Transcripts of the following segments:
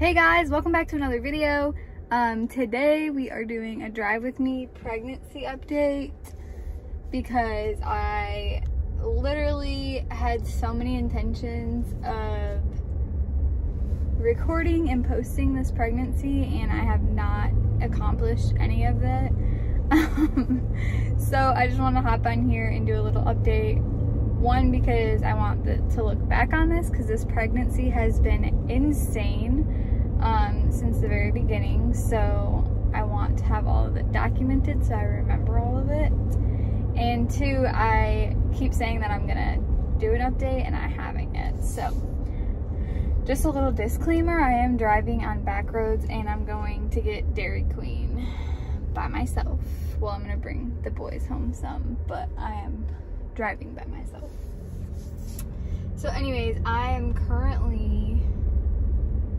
Hey guys, welcome back to another video. Today we are doing a drive with me pregnancy update because I literally had so many intentions of recording and posting this pregnancy and I have not accomplished any of that. So I just want to hop on here and do a little update. One, because I want to look back on this because this pregnancy has been insane since the very beginning. So I want to have all of it documented so I remember all of it. And two, I keep saying that I'm gonna do an update and I haven't yet. So just a little disclaimer, I am driving on back roads and I'm going to get Dairy Queen by myself. Well, I'm gonna bring the boys home some, but I am driving by myself. So anyways, I am currently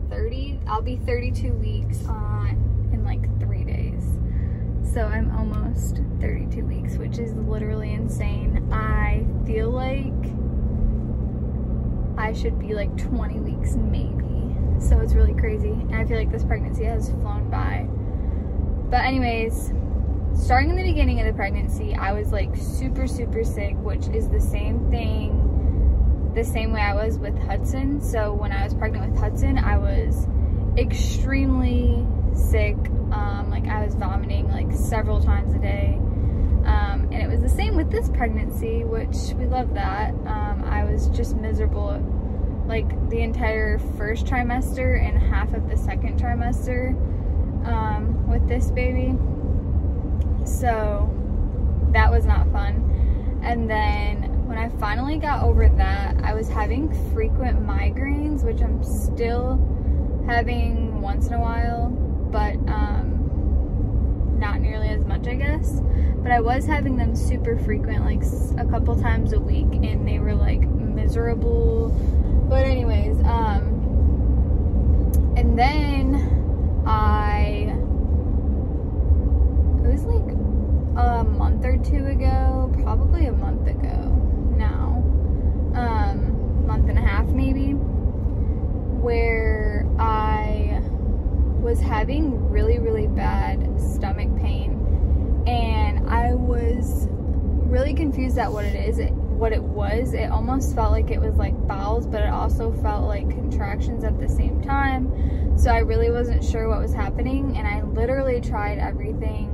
30, I'll be 32 weeks in like 3 days. So I'm almost 32 weeks, which is literally insane. I feel like I should be like 20 weeks maybe. So it's really crazy. And I feel like this pregnancy has flown by. But anyways, starting in the beginning of the pregnancy, I was like super sick, which is the same way I was with Hudson. So when I was pregnant with Hudson, I was extremely sick. Like I was vomiting like several times a day. And it was the same with this pregnancy, which we love that. I was just miserable like the entire first trimester and half of the second trimester with this baby. So that was not fun. And then when I finally got over that, I was having frequent migraines, which I'm still having once in a while, but not nearly as much, I guess. But I was having them super frequent, like a couple times a week, and they were like miserable. But anyways, and then it was like a month or two ago, probably a month ago now, month and a half maybe, where I was having really bad stomach pain, and I was really confused at what it was. It almost felt like it was like bowels, but it also felt like contractions at the same time. So I really wasn't sure what was happening, and I literally tried everything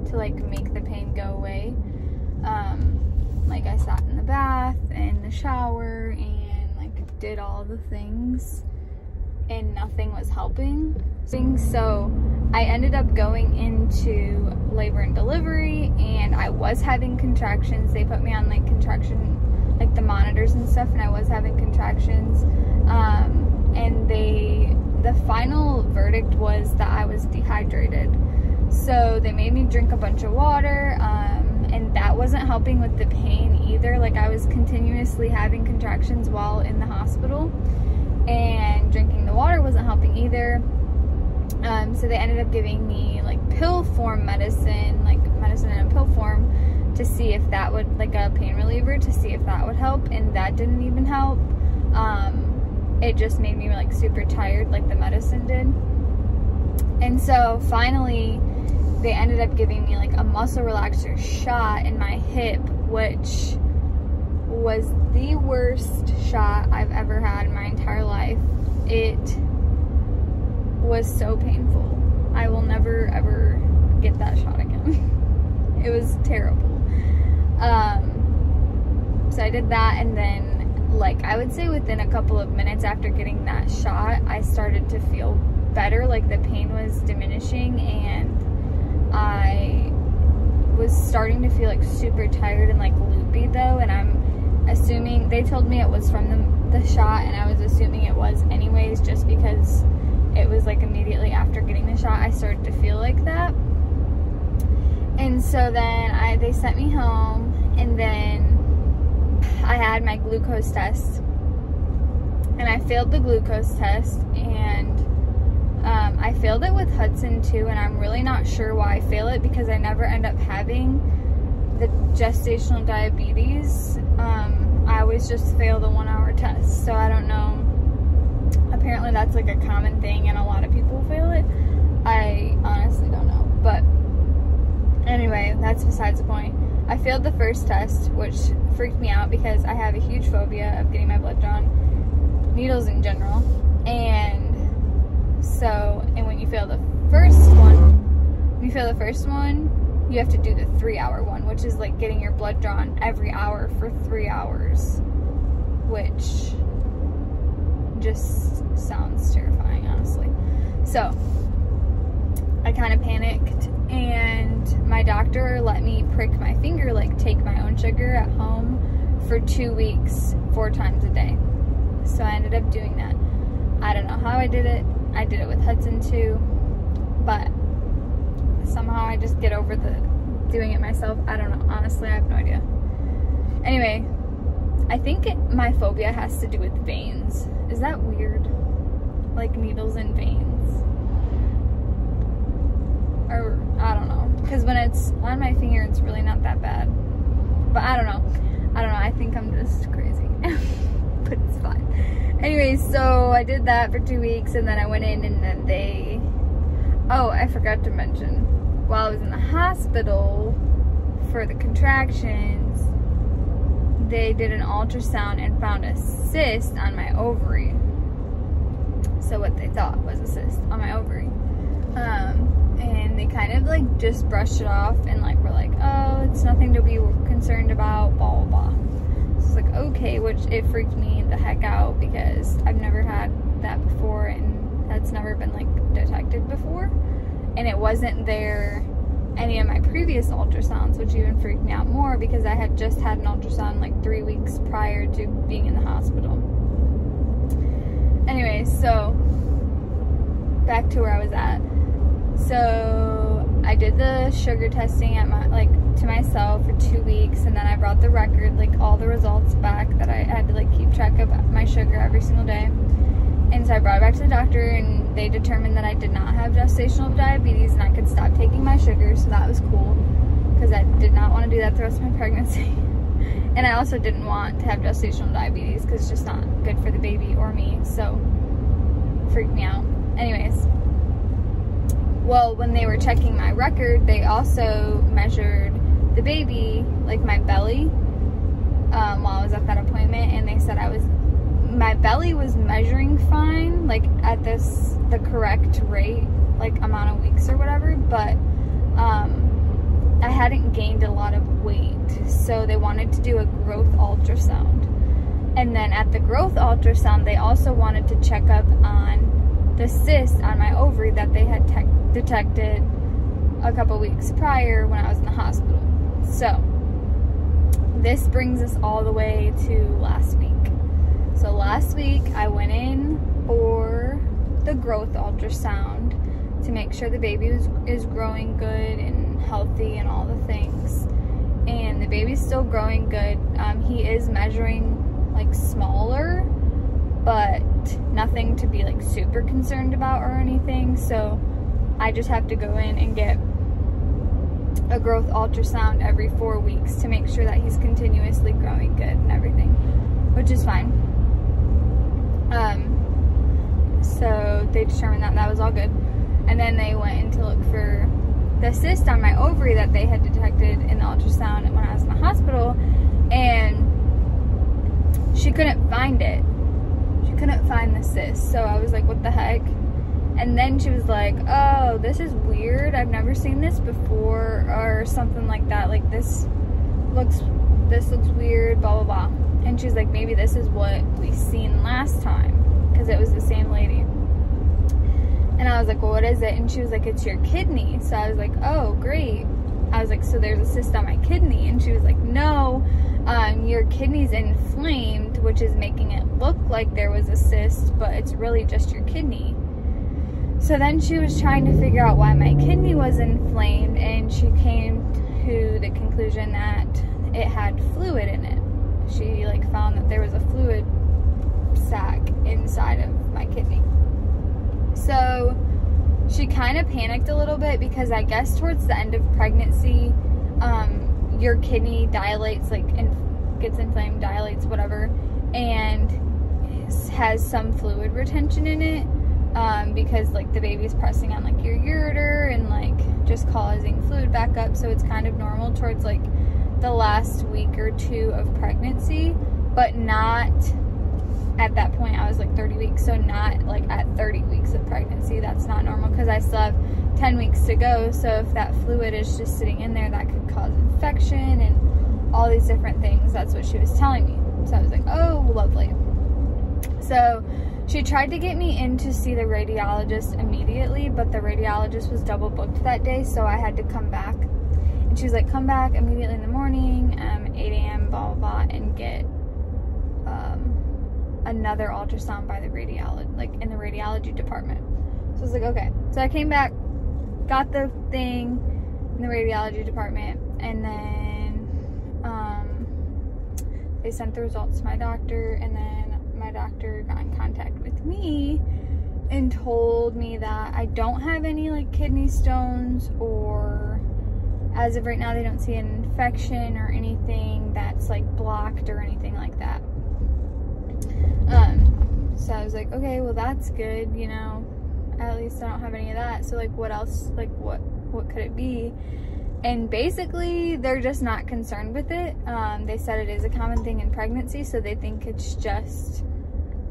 to like make the pain go away. Like I sat in the bath and the shower and like did all the things and nothing was helping. So I ended up going into labor and delivery, and I was having contractions. They put me on like like the monitors and stuff, and I was having contractions. And the final verdict was that I was dehydrated. So they made me drink a bunch of water, and that wasn't helping with the pain either. Like I was continuously having contractions while in the hospital, and drinking the water wasn't helping either. So they ended up giving me like pill form medicine, like medicine in a pill form, to see if that would, like a pain reliever, to see if that would help, and that didn't even help. It just made me like super tired like the medicine did. And so finally they ended up giving me like a muscle relaxer shot in my hip, which was the worst shot I've ever had in my entire life. It was so painful. I will never ever get that shot again. It was terrible. So I did that, and then like I would say within a couple of minutes after getting that shot, I started to feel better. Like the pain was diminishing, and I was starting to feel like super tired and like loopy though, and I'm assuming, they told me it was from the shot, and I was assuming it was anyways, just because it was like immediately after getting the shot I started to feel like that. And so then they sent me home, and then I had my glucose test, and I failed the glucose test, and I failed it with Hudson too, and I'm really not sure why I failed it, because I never end up having the gestational diabetes. I always just fail the 1 hour test, so I don't know apparently that's like a common thing and a lot of people feel it. I honestly don't know, but anyway, that's besides the point. I failed the first test, which freaked me out because I have a huge phobia of getting my blood drawn, needles in general. And so, and when you fail the first one, you have to do the 3-hour one, which is like getting your blood drawn every hour for 3 hours, which just sounds terrifying, honestly. So I kind of panicked, and my doctor let me prick my finger, like take my own sugar at home for 2 weeks, 4 times a day. So I ended up doing that. I don't know how I did it. I did it with Hudson too, but somehow I just get over doing it myself. I don't know. Honestly, I have no idea. Anyway, I think my phobia has to do with veins. Is that weird? Like needles in veins? Or, I don't know. Because when it's on my finger, it's really not that bad. But I don't know. I think I'm just crazy. But it's fine. Anyway, so I did that for 2 weeks, and then I went in, and then oh, I forgot to mention, while I was in the hospital for the contractions, they did an ultrasound and found a cyst on my ovary. So what they thought was a cyst on my ovary. And they kind of like just brushed it off and like were like, oh, it's nothing to be concerned about, blah, blah, blah. So it's like, okay, which it freaked me the heck out because I've never had that before, and that's never been like detected before. And it wasn't there any of my previous ultrasounds, which even freaked me out more because I had just had an ultrasound like 3 weeks prior to being in the hospital. Anyway, so back to where I was at. So I did the sugar testing at to myself for 2 weeks, and then I brought the record, like all the results back that I had to like keep track of my sugar every single day. And so I brought it back to the doctor, and they determined that I did not have gestational diabetes and I could stop taking my sugar, so that was cool because I did not want to do that the rest of my pregnancy. And I also didn't want to have gestational diabetes because it's just not good for the baby or me, so it freaked me out. Anyways, well, when they were checking my record, they also measured the baby, like my belly, while I was at that appointment, and they said my belly was measuring fine, like at the correct rate, like amount of weeks or whatever, but I hadn't gained a lot of weight, so they wanted to do a growth ultrasound. And then at the growth ultrasound, they also wanted to check up on the cyst on my ovary that they had detected a couple weeks prior when I was in the hospital. So this brings us all the way to last week. So last week I went in for the growth ultrasound to make sure the baby is growing good and healthy and all the things. And the baby's still growing good. He is measuring like smaller, but nothing to be like super concerned about or anything. So I just have to go in and get a growth ultrasound every 4 weeks to make sure that he's continuously growing good and everything, which is fine. So they determined that was all good. And then they went in to look for the cyst on my ovary that they had detected in the ultrasound when I was in the hospital, and she couldn't find it. She couldn't find the cyst. So I was like, what the heck? And then she was like, oh, this is weird. I've never seen this before, or something like that. Like this looks weird, blah, blah, blah. And she was like, maybe this is what we seen last time, because it was the same lady. And I was like, well, what is it? And she was like, it's your kidney. So I was like, oh, great. I was like, so there's a cyst on my kidney? And she was like, no, your kidney's inflamed, which is making it look like there was a cyst, but it's really just your kidney. So then she was trying to figure out why my kidney was inflamed, and she came to the conclusion that it had fluid in it. She like found that there was a fluid sac inside of my kidney. So she kind of panicked a little bit because I guess towards the end of pregnancy, your kidney dilates, like, and gets inflamed, dilates, whatever. And has some fluid retention in it, because like the baby's pressing on like your ureter and like just causing fluid back up. So it's kind of normal towards like the last week or two of pregnancy, but not at that point. I was like 30 weeks, so not like at 30 weeks of pregnancy. That's not normal, because I still have 10 weeks to go. So if that fluid is just sitting in there, that could cause infection and all these different things. That's what she was telling me. So I was like, oh, lovely. So she tried to get me in to see the radiologist immediately, but the radiologist was double booked that day, so I had to come back. And she was like, come back immediately in the morning, 8 a.m., blah, blah, blah, and get another ultrasound by the radiologist, like in the radiology department. So I was like, okay. So I came back, got the thing in the radiology department, and then they sent the results to my doctor, and then my doctor got in contact with me and told me that I don't have any like kidney stones, or as of right now they don't see an infection or anything that's like blocked or anything like that. So I was like, okay, well that's good, you know, at least I don't have any of that. So like what else, like what could it be? And basically they're just not concerned with it. They said it is a common thing in pregnancy, so they think it's just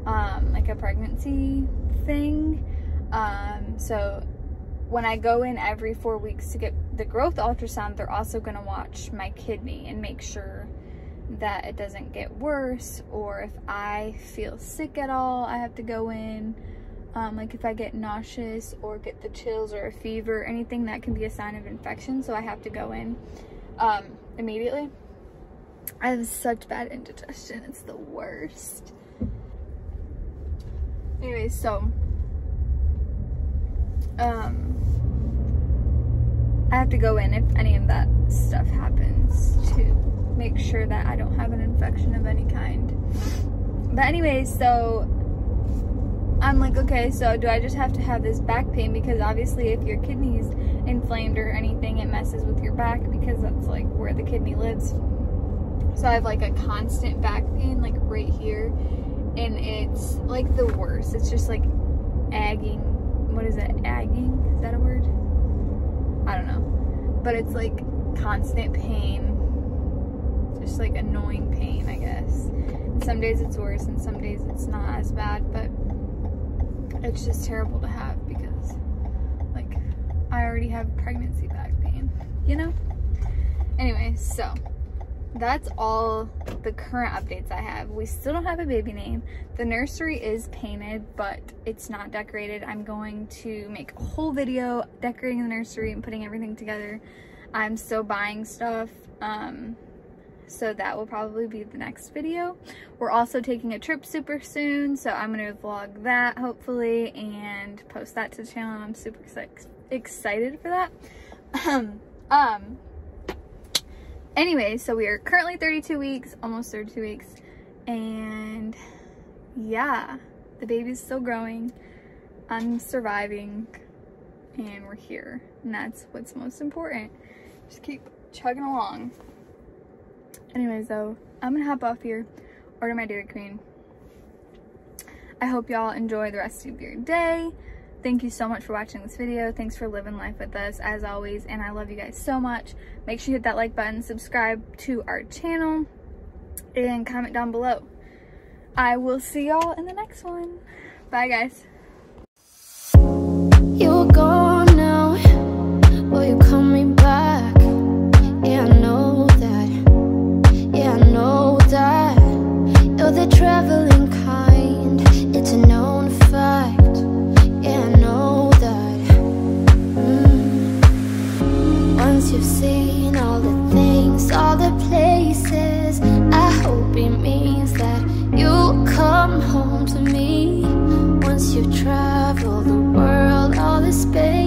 like a pregnancy thing. So when I go in every 4 weeks to get the growth ultrasound, they're also going to watch my kidney and make sure that it doesn't get worse, or if I feel sick at all, I have to go in. Like if I get nauseous or get the chills or a fever, anything that can be a sign of infection, so I have to go in immediately. I have such bad indigestion, it's the worst. Anyways, so I have to go in if any of that stuff happens to make sure that I don't have an infection of any kind. But anyways, so I'm like, okay, so do I just have to have this back pain? Because obviously if your kidney's inflamed or anything, it messes with your back, because that's like where the kidney lives. So I have like a constant back pain, like right here, and it's like the worst. It's just like agging. What is it? Agging? Is that a word? I don't know. But it's like constant pain. Just like annoying pain, I guess. And some days it's worse and some days it's not as bad, but it's just terrible to have, because like I already have pregnancy back pain, you know? Anyway, so that's all the current updates I have. We still don't have a baby name. The nursery is painted, but it's not decorated. I'm going to make a whole video decorating the nursery and putting everything together. I'm still buying stuff, so that will probably be the next video. We're also taking a trip super soon, so I'm gonna vlog that hopefully and post that to the channel. I'm super excited for that. Anyway, so we are currently 32 weeks, almost 32 weeks, and yeah, the baby's still growing, I'm surviving, and we're here, and that's what's most important. Just keep chugging along. Anyways, though, I'm gonna hop off here, order my Dairy Queen. I hope y'all enjoy the rest of your day. Thank you so much for watching this video. Thanks for living life with us, as always, and I love you guys so much. Make sure you hit that like button, subscribe to our channel, and comment down below. I will see y'all in the next one. Bye, guys. You're gone now, will you coming back? Yeah, I know that. Yeah, I know that. You're the traveling kind, it's a known fact. Yeah, I know that. Once you've seen all the things, all the places, I hope it means that you'll come home to me. Once you've traveled the world, all the space.